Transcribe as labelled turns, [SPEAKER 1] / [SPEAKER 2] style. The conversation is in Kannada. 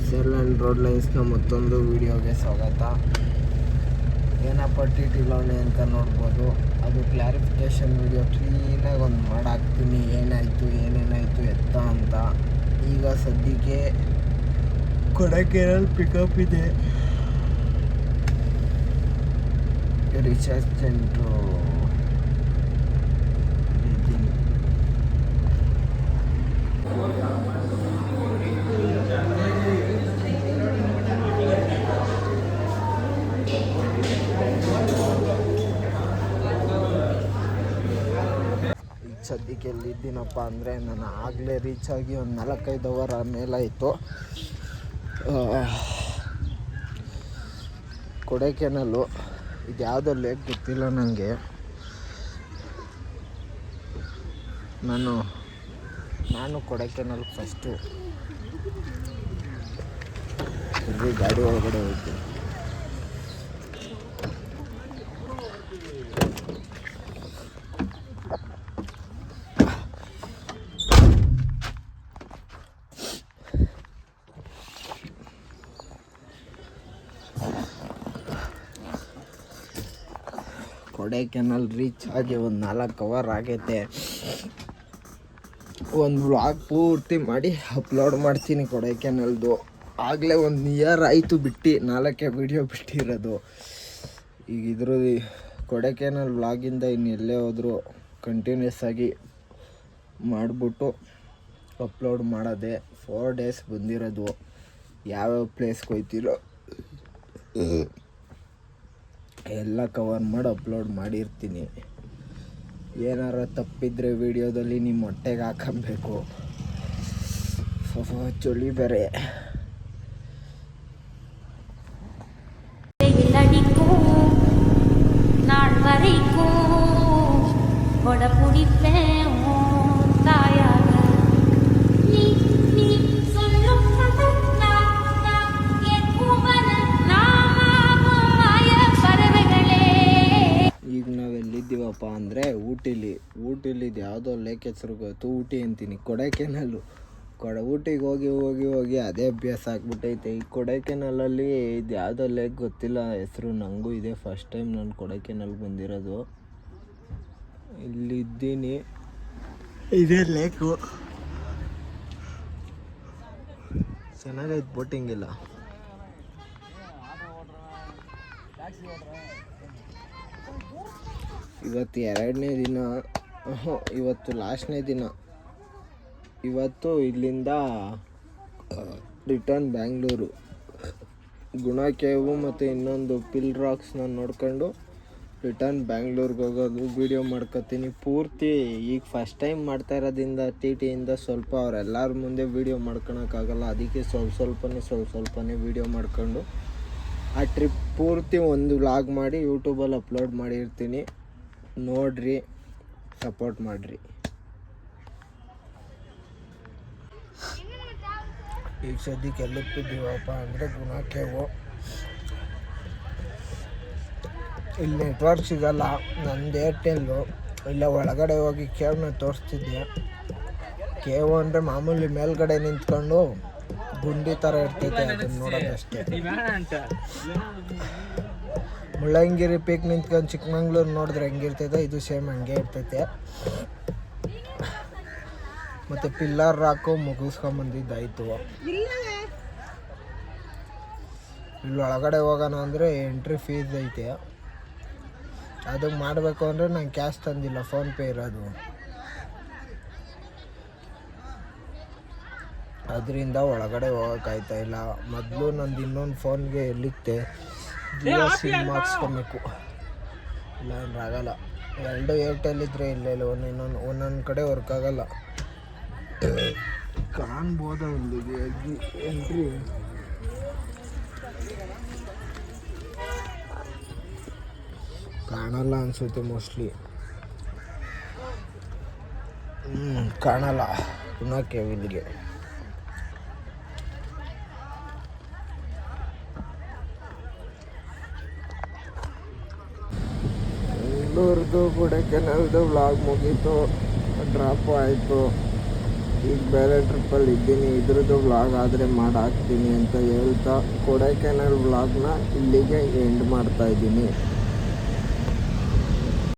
[SPEAKER 1] ಸೆಲ್ ಆ್ಯಂಡ್ ರೋಡ್ ಲೈನ್ಸ್ನ ಮತ್ತೊಂದು ವೀಡಿಯೋಗೆ ಸ್ವಾಗತ. ಏನಪ್ಪ ಟಿ ಲೋನೆ ಅಂತ ನೋಡ್ಬೋದು. ಅದು ಕ್ಲಾರಿಫಿಕೇಷನ್ ವೀಡಿಯೋ ಕ್ಲೀನಾಗಿ ಒಂದು ಮಾಡಾಕ್ತೀನಿ, ಏನೇನಾಯಿತು ಎತ್ತ ಅಂತ. ಈಗ ಸದ್ಯಕ್ಕೆ ಕೊಡೈಕೆನಾಲ್ ಪಿಕಪ್ ಇದೆ. ರಿಚಾರ್ಜ್ ಸೆಂಟ್ರು ಇದ್ದೀನಿ. ಸದ್ಯಕ್ಕೆ ಎಲ್ಲಿದ್ದೀನಪ್ಪ ಅಂದರೆ, ನಾನು ಆಗಲೇ ರೀಚ್ ಆಗಿ ಒಂದು 4-5 ಅವರ್ ಮೇಲಾಯಿತು. ಕೊಡೈಕೆನಾಲು ಇದು ಯಾವುದೋ ಲೇಕ್ ಗೊತ್ತಿಲ್ಲ ನನಗೆ. ನಾನು ಕೊಡೈಕೆನಾಲ್ ಫಸ್ಟು ಗಾಡಿ ಒಳಗಡೆ ಹೋಗ್ತೀನಿ. ಕೊಡೈಕೆನಾಲ್ ರೀಚ್ ಆಗಿ ಒಂದು 4 ಅವರ್ ಆಗೈತೆ. ಒಂದು ವ್ಲಾಗ್ ಪೂರ್ತಿ ಮಾಡಿ ಅಪ್ಲೋಡ್ ಮಾಡ್ತೀನಿ ಕೊಡೈಕೆನಾಲ್ದು. ಆಗಲೇ 1 ಇಯರ್ ಆಯಿತು ಬಿಟ್ಟು 4 ವೀಡಿಯೋ ಬಿಟ್ಟಿರೋದು. ಈಗ ಇದ್ರ ಕೊಡೈಕೆನಾಲ್ ವ್ಲಾಗಿಂದ ಎಲ್ಲೇ ಹೋದರೂ ಕಂಟಿನ್ಯೂಸ್ ಆಗಿ ಮಾಡಿಬಿಟ್ಟು ಅಪ್ಲೋಡ್ ಮಾಡೋದೆ. 4 ಡೇಸ್ ಬಂದಿರೋದು. ಯಾವ್ಯಾವ ಪ್ಲೇಸ್ಗೆ ಹೋಗ್ತಿರೋ ಎಲ್ಲ ಕವರ್ ಮಾಡಿ ಅಪ್ಲೋಡ್ ಮಾಡಿರ್ತೀನಿ. ಏನಾರ ತಪ್ಪಿದ್ರೆ ವೀಡಿಯೋದಲ್ಲಿ ನಿಮ್ಮ ಹೊಟ್ಟೆಗೆ ಹಾಕಬೇಕು. ಚಳಿ ಬೇರೆ. ಎಲ್ಲಿದ್ದೀವಪ್ಪ ಅಂದರೆ ಊಟಿಲಿ ಇದು ಯಾವುದೋ ಲೇಕ್ ಹೆಸರು ಗೊತ್ತು, ಊಟಿ ಅಂತೀನಿ. ಕೊಡೈಕೆನಾಲು ಊಟಿಗೆ ಹೋಗಿ ಅದೇ ಅಭ್ಯಾಸ ಆಗ್ಬಿಟ್ಟೈತೆ. ಈ ಕೊಡೈಕೆನಾಲಲ್ಲಿ ಇದು ಯಾವುದೋ ಲೇಕ್ ಗೊತ್ತಿಲ್ಲ ಹೆಸರು ನನಗೂ. ಇದೆ ಫಸ್ಟ್ ಟೈಮ್ ನಾನು ಕೊಡೈಕೆನಾಲ್ಗೆ ಬಂದಿರೋದು. ಇಲ್ಲಿದ್ದೀನಿ, ಇದೇ ಲೇಕು. ಚೆನ್ನಾಗೈತೆ ಬೋಟಿಂಗ್ ಎಲ್ಲ. ಇವತ್ತು 2ನೇ ದಿನ, ಇವತ್ತು ಲಾಸ್ಟ್ನೇ ದಿನ. ಇವತ್ತು ಇಲ್ಲಿಂದ ರಿಟರ್ನ್ ಬ್ಯಾಂಗ್ಳೂರು. ಗುಣ ಕೇವು ಮತ್ತು ಇನ್ನೊಂದು ಪಿಲ್ ರಾಕ್ಸ್ನ ನೋಡ್ಕೊಂಡು ರಿಟರ್ನ್ ಬ್ಯಾಂಗ್ಳೂರ್ಗೆ ಹೋಗೋದು. ವೀಡಿಯೋ ಮಾಡ್ಕೊತೀನಿ ಪೂರ್ತಿ. ಈಗ ಫಸ್ಟ್ ಟೈಮ್ ಮಾಡ್ತಾ ಇರೋದ್ರಿಂದ ಟಿಯಿಂದ ಸ್ವಲ್ಪ ಅವರೆಲ್ಲರ ಮುಂದೆ ವೀಡಿಯೋ ಮಾಡ್ಕೊಳಕ್ಕಾಗಲ್ಲ. ಅದಕ್ಕೆ ಸ್ವಲ್ಪನೇ ವೀಡಿಯೋ ಮಾಡ್ಕೊಂಡು ಆ ಟ್ರಿಪ್ ಪೂರ್ತಿ ಒಂದು ವ್ಲಾಗ್ ಮಾಡಿ ಯೂಟ್ಯೂಬಲ್ಲಿ ಅಪ್ಲೋಡ್ ಮಾಡಿರ್ತೀನಿ. ನೋಡ್ರಿ, ಸಪೋರ್ಟ್ ಮಾಡಿರಿ. ಈಗ ಸದ್ಯಕ್ಕೆ ಎಲ್ಲಿದ್ದೀವಪ್ಪ ಅಂದರೆ ಗುಣ ಕೇವು. ಇಲ್ಲಿ ನೆಟ್ವರ್ಕ್ ಸಿಗಲ್ಲ, ನಂದು ಏರ್ಟೆಲ್ಲು. ಇಲ್ಲ ಒಳಗಡೆ ಹೋಗಿ ಕೇವ್ನ ತೋರಿಸ್ತಿದ್ದೆ. ಕೇವು ಅಂದರೆ ಮಾಮೂಲಿ ಮೇಲ್ಗಡೆ ನಿಂತ್ಕೊಂಡು ಗುಂಡಿ ಥರ ಇರ್ತೈತೆ, ಅದನ್ನು ನೋಡೋದಷ್ಟೇ. ಮುಳ್ಳಯ್ಯನಗಿರಿ ಪೀಕ್ ನಿಂತ್ಕೊಂಡು ಚಿಕ್ಕಮಂಗ್ಳೂರು ನೋಡಿದ್ರೆ ಹೆಂಗಿರ್ತೈತೆ, ಇದು ಸೇಮ್ ಹಂಗೆ ಇರ್ತೈತೆ. ಮತ್ತು ಪಿಲ್ಲರ್ ರಾಕು ಮುಗಿಸ್ಕೊಂಬಂದಿದ್ದಾಯಿತು. ಇಲ್ಲಿ ಒಳಗಡೆ ಹೋಗೋಣ ಅಂದರೆ ಎಂಟ್ರಿ ಫೀಸ್ ಐತೆ. ಅದು ಮಾಡಬೇಕು ಅಂದರೆ ನಾನು ಕ್ಯಾಶ್ ತಂದಿಲ್ಲ, ಫೋನ್ಪೇ ಇರೋದು. ಅದರಿಂದ ಒಳಗಡೆ ಹೋಗೋಕ್ಕಾಯ್ತಾ ಇಲ್ಲ. ಮೊದಲು ನಂದು ಇನ್ನೊಂದು ಫೋನ್ಗೆ ಎಲ್ಲಿತ್ತೆ ಜಿಯೋ ಸಿಮ್ ಹಾಕ್ಸ್ಕೊಬೇಕು, ಇಲ್ಲ ಅಂದ್ರೆ ಆಗಲ್ಲ. 2 ಏರ್ಟೆಲ್ ಇದ್ದರೆ ಇಲ್ಲ ಒಂದೊಂದು ಕಡೆ ವರ್ಕ್ ಆಗಲ್ಲ. ಕಾಣ್ಬೋದ ಇಲ್ಲಿಗೆ ಎಂಟ್ರಿ. ಕಾಣಲ್ಲ ಅನಿಸುತ್ತೆ ಮೋಸ್ಟ್ಲಿ. ಕಾಣಲ್ಲ ಗುಣಕ್ಕೆ ಇಲ್ಲಿಗೆ. ಬೆಂಗಳೂರ್ದು ಕೊಡೈಕೆನಾಲ್ದು ವ್ಲಾಗ್ ಮುಗೀತು, ಡ್ರಾಪು ಆಯಿತು. ಈಗ ಬೇರೆ ಟ್ರಿಪ್ಪಲ್ಲಿ ಇದ್ದೀನಿ, ಇದ್ರದ್ದು ವ್ಲಾಗ್ ಆದರೆ ಮಾಡಾಕ್ತೀನಿ ಅಂತ ಹೇಳ್ತಾ ಕೊಡೈಕೆನಾಲ್ ವ್ಲಾಗ್ನ ಇಲ್ಲಿಗೆ ಎಂಡ್ ಮಾಡ್ತಾಯಿದ್ದೀನಿ.